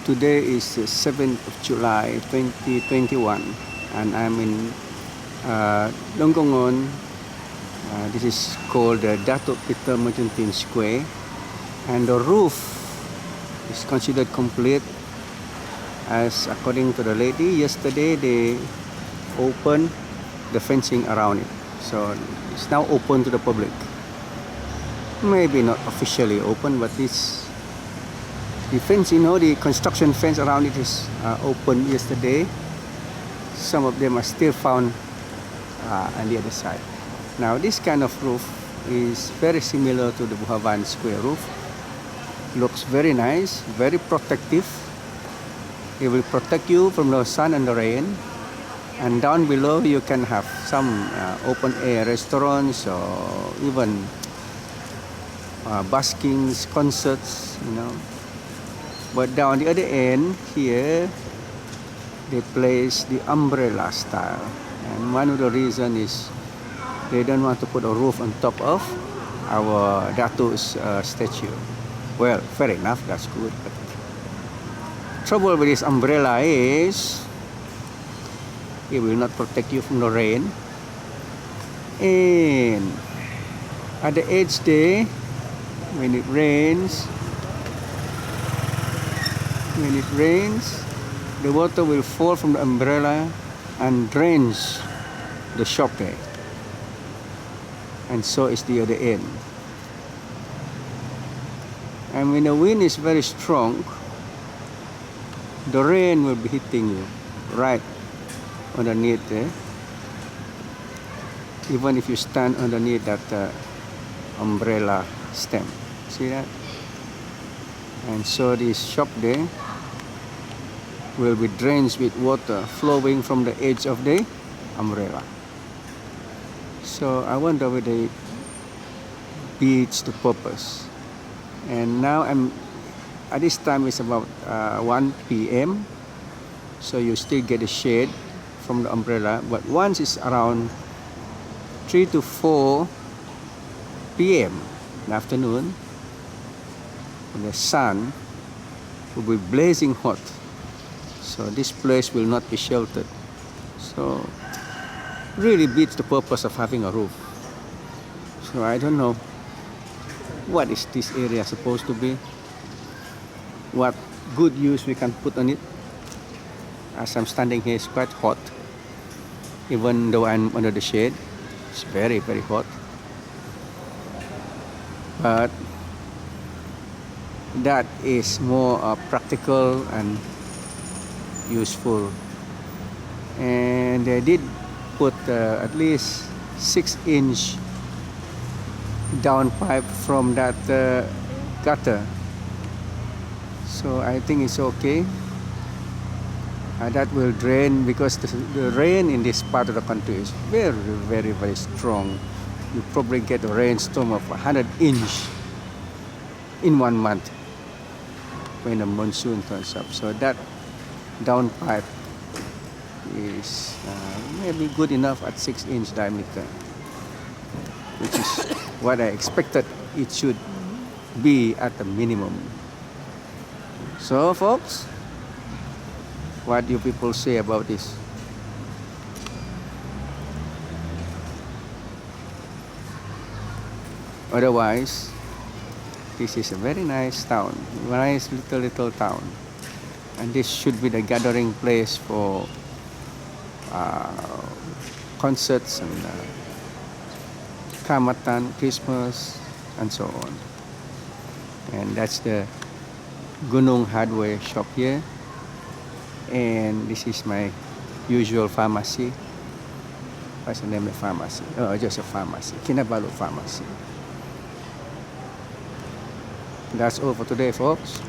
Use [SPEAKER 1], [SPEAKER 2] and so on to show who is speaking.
[SPEAKER 1] Today is the 7th of July 2021 and I'm in Donggongon. This is called the Datuk Peter Merchantine Square, and the roof is considered complete, as according to the lady yesterday they opened the fencing around it, so it's now open to the public. Maybe not officially open, but this the fence, the construction fence around it is open yesterday. Some of them are still found on the other side. Now this kind of roof is very similar to the Buhavan Square roof. Looks very nice, very protective. It will protect you from the sun and the rain. And down below you can have some open air restaurants or even buskings, concerts, But down the other end here, they place the umbrella style, and one of the reasons is they don't want to put a roof on top of our Datuk's statue. Well, fair enough, that's good. But trouble with this umbrella is it will not protect you from the rain, and at the edge there, when it rains, the water will fall from the umbrella and drains the shop there. And so is the other end. And when the wind is very strong, the rain will be hitting you right underneath there. Even if you stand underneath that umbrella stem. See that? And so this shop there will be drenched with water flowing from the edge of the umbrella. So I wonder whether it beats the purpose. And now at this time it's about 1 p.m. So you still get a shade from the umbrella. But once it's around 3 to 4 p.m. in the afternoon, the sun will be blazing hot. So this place will not be sheltered. So really beats the purpose of having a roof. So I don't know what is this area supposed to be, what good use we can put on it. As I'm standing here, it's quite hot. Even though I'm under the shade, it's very, very hot. But that is more practical and useful. And they did put at least 6-inch downpipe from that gutter, so I think it's okay. That will drain, because the rain in this part of the country is very, very, very strong. You probably get a rainstorm of 100 inch in 1 month when the monsoon turns up. So that downpipe is maybe good enough at 6-inch diameter, which is what I expected it should be at the minimum. So folks, what do you people say about this? Otherwise, this is a very nice town, nice little town, and this should be the gathering place for concerts and Kamatan, Christmas, and so on. And that's the Gunung Hardware shop here. And this is my usual pharmacy. What's the name of the pharmacy? Oh, just a pharmacy, Kinabalu Pharmacy. That's all for today, folks.